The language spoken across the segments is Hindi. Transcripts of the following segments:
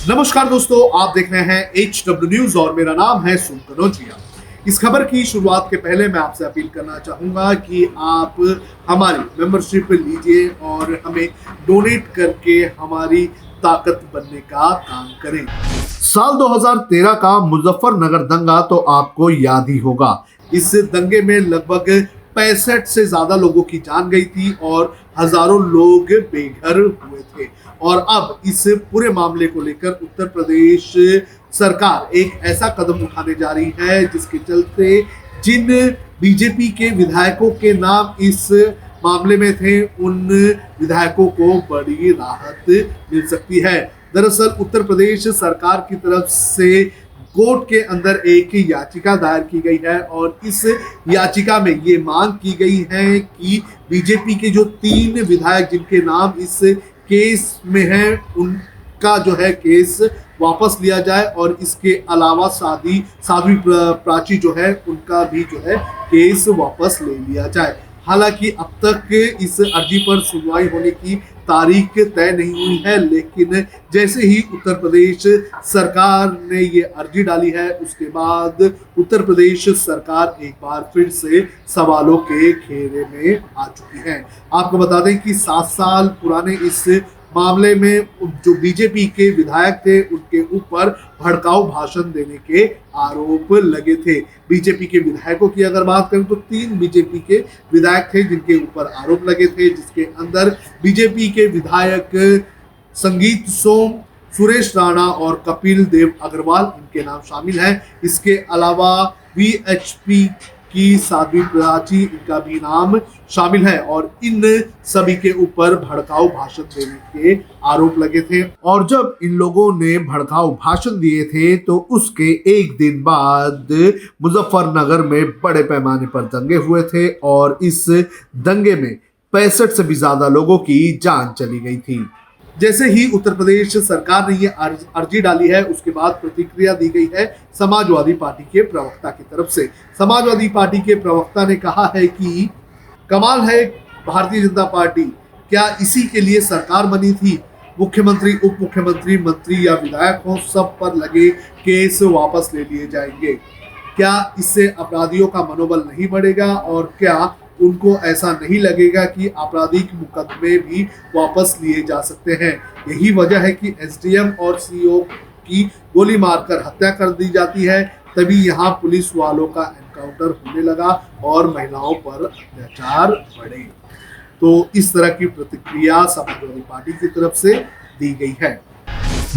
नमस्कार दोस्तों, आप देख रहे हैं HW न्यूज और मेरा नाम है सुन कनौजिया। इस खबर की शुरुआत के पहले मैं आपसे अपील करना चाहूंगा कि आप हमारी मेंबरशिप लीजिए और हमें डोनेट करके हमारी ताकत बनने का काम करें। साल 2013 का मुजफ्फरनगर दंगा तो आपको याद ही होगा। इस दंगे में लगभग 65 से ज्यादा लोगों की जान गई थी और हजारों लोग बेघर हुए थे। और अब इस पूरे मामले को लेकर उत्तर प्रदेश सरकार एक ऐसा कदम उठाने जा रही है जिसके चलते जिन बीजेपी के विधायकों के नाम इस मामले में थे उन विधायकों को बड़ी राहत मिल सकती है। दरअसल उत्तर प्रदेश सरकार की तरफ से कोर्ट के अंदर एक याचिका दायर की गई है और इस याचिका में ये मांग की गई है कि बीजेपी के जो 3 विधायक जिनके नाम इस केस में है उनका जो है केस वापस लिया जाए और इसके अलावा साध्वी प्राची जो है उनका भी जो है केस वापस ले लिया जाए। हालांकि अब तक इस अर्जी पर सुनवाई होने की तारीख तय नहीं हुई है, लेकिन जैसे ही उत्तर प्रदेश सरकार ने ये अर्जी डाली है उसके बाद उत्तर प्रदेश सरकार एक बार फिर से सवालों के घेरे में आ चुकी है। आपको बता दें कि 7 साल पुराने इस मामले में जो बीजेपी के विधायक थे उनके ऊपर भड़काऊ भाषण देने के आरोप लगे थे। बीजेपी के विधायकों की अगर बात करें तो 3 बीजेपी के विधायक थे जिनके ऊपर आरोप लगे थे, जिसके अंदर बीजेपी के विधायक संगीत सोम, सुरेश राणा और कपिल देव अग्रवाल इनके नाम शामिल हैं। इसके अलावा वीएचपी की साध्वी प्राची इनका भी नाम शामिल है और इन सभी के ऊपर भड़काऊ भाषण देने के आरोप लगे थे। और जब इन लोगों ने भड़काऊ भाषण दिए थे तो उसके एक दिन बाद मुजफ्फरनगर में बड़े पैमाने पर दंगे हुए थे और इस दंगे में 65 से भी ज्यादा लोगों की जान चली गई थी। जैसे ही उत्तर प्रदेश सरकार ने ये अर्जी डाली है उसके बाद प्रतिक्रिया दी गई है समाजवादी पार्टी के प्रवक्ता की तरफ से। समाजवादी पार्टी के प्रवक्ता ने कहा है कि कमाल है भारतीय जनता पार्टी, क्या इसी के लिए सरकार बनी थी? मुख्यमंत्री, उप मुख्यमंत्री, मंत्री या विधायक हो, सब पर लगे केस वापस ले लिए जाएंगे। क्या इससे अपराधियों का मनोबल नहीं बढ़ेगा और क्या उनको ऐसा नहीं लगेगा कि आपराधिक मुकदमे भी वापस लिए जा सकते हैं? यही वजह है कि एसडीएम और सीओ की गोली मारकर हत्या कर दी जाती है, तभी यहाँ पुलिस वालों का एनकाउंटर होने लगा और महिलाओं पर अत्याचार बढ़े। तो इस तरह की प्रतिक्रिया समाजवादी पार्टी की तरफ से दी गई है।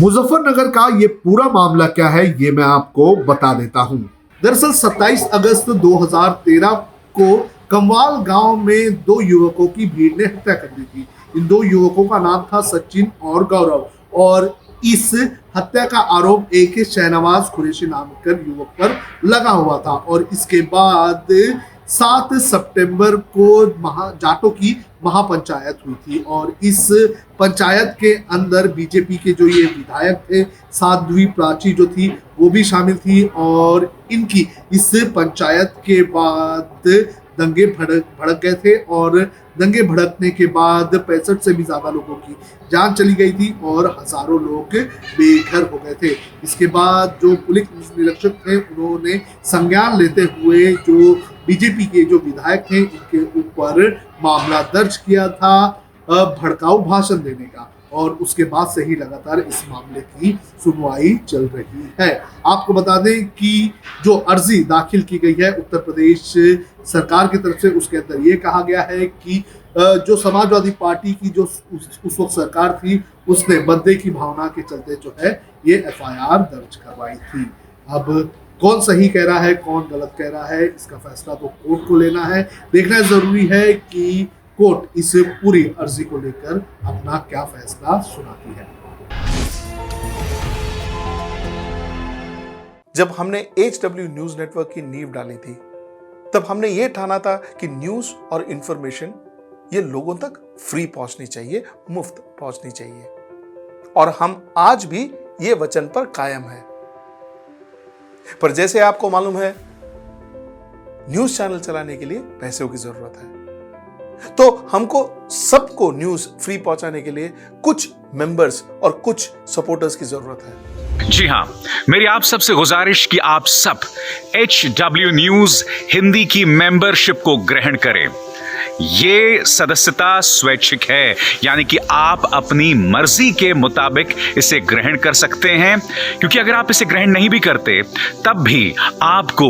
मुजफ्फरनगर का ये पूरा मामला क्या है ये मैं आपको बता देता हूँ। दरअसल 27 अगस्त 2013 को कमवाल गांव में 2 युवकों की भीड़ ने हत्या कर दी थी। इन 2 युवकों का नाम था सचिन और गौरव और इस हत्या का आरोप एक शहनवाज कुरैशी नाम कर युवक पर लगा हुआ था। और इसके बाद 7 सितंबर को जाटों की महापंचायत हुई थी और इस पंचायत के अंदर बीजेपी के जो ये विधायक थे साध्वी प्राची जो थी वो भी शामिल थी और इनकी इस पंचायत के बाद दंगे भड़क गए थे और दंगे भड़कने के बाद 65 से भी ज्यादा लोगों की जान चली गई थी और हजारों लोग बेघर हो गए थे। इसके बाद जो पुलिस निरीक्षक थे उन्होंने संज्ञान लेते हुए जो बीजेपी के जो विधायक थे इनके ऊपर मामला दर्ज किया था भड़काऊ भाषण देने का और उसके बाद से ही लगातार इस मामले की सुनवाई चल रही है। आपको बता दें कि जो अर्जी दाखिल की गई है उत्तर प्रदेश सरकार की तरफ से उसके अंदर ये कहा गया है कि जो समाजवादी पार्टी की जो उस वक्त सरकार थी उसने बदले की भावना के चलते जो है ये एफआईआर दर्ज करवाई थी। अब कौन सही कह रहा है कौन गलत कह रहा है इसका फैसला तो कोर्ट को लेना है। देखना जरूरी है कि कोर्ट इस पूरी अर्जी को लेकर अपना क्या फैसला सुनाती है। जब हमने HW न्यूज नेटवर्क की नींव डाली थी तब हमने ये ठाना था कि न्यूज और इंफॉर्मेशन ये लोगों तक फ्री पहुंचनी चाहिए, मुफ्त पहुंचनी चाहिए और हम आज भी ये वचन पर कायम हैं। पर जैसे आपको मालूम है न्यूज चैनल चलाने के लिए पैसों की जरूरत है, तो हमको सबको न्यूज फ्री पहुंचाने के लिए कुछ मेंबर्स और कुछ सपोर्टर्स की जरूरत है। जी हां, मेरी आप सबसे गुजारिश कि आप सब HW न्यूज हिंदी की मेंबरशिप को ग्रहण करें। ये सदस्यता स्वैच्छिक है, यानी कि आप अपनी मर्जी के मुताबिक इसे ग्रहण कर सकते हैं, क्योंकि अगर आप इसे ग्रहण नहीं भी करते तब भी आपको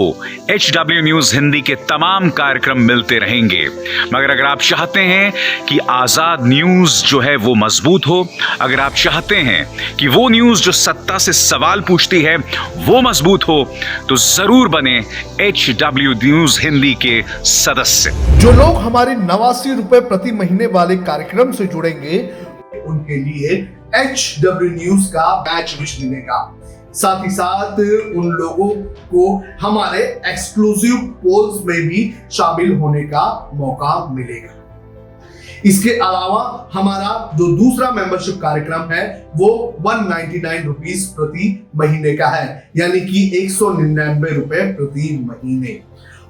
HW न्यूज हिंदी के तमाम कार्यक्रम मिलते रहेंगे। मगर अगर आप चाहते हैं कि आजाद न्यूज जो है वो मजबूत हो, अगर आप चाहते हैं कि वो न्यूज जो सत्ता से सवाल पूछती है वो मजबूत हो, तो जरूर बने HW न्यूज हिंदी के सदस्य। जो लोग हमारे 89 रुपए प्रति महीने वाले कार्यक्रम से जुड़ेंगे उनके लिए HW न्यूज का बैच विश मिलेगा। साथ ही साथ उन लोगों को हमारे एक्सक्लूसिव पोल्स में भी शामिल होने का मौका मिलेगा। इसके अलावा हमारा जो दूसरा मेंबरशिप कार्यक्रम है वो 199 रुपीस प्रति महीने का है, यानी कि 199 रुपए प्रति महीने।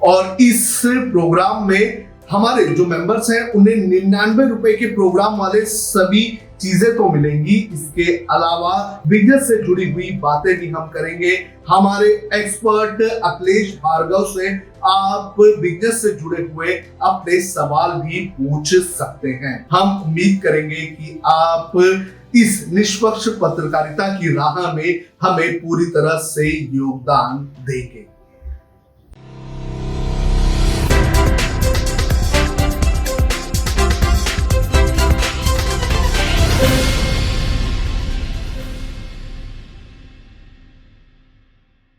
और इस प्रोग्राम में हमारे जो मेंबर्स हैं उन्हें 99 रुपए के प्रोग्राम वाले सभी चीजें तो मिलेंगी। इसके अलावा बिजनेस से जुड़ी हुई बातें भी हम करेंगे। हमारे एक्सपर्ट अखिलेश भार्गव से आप बिजनेस से जुड़े हुए अपने सवाल भी पूछ सकते हैं। हम उम्मीद करेंगे कि आप इस निष्पक्ष पत्रकारिता की राह में हमें पूरी तरह से योगदान देंगे।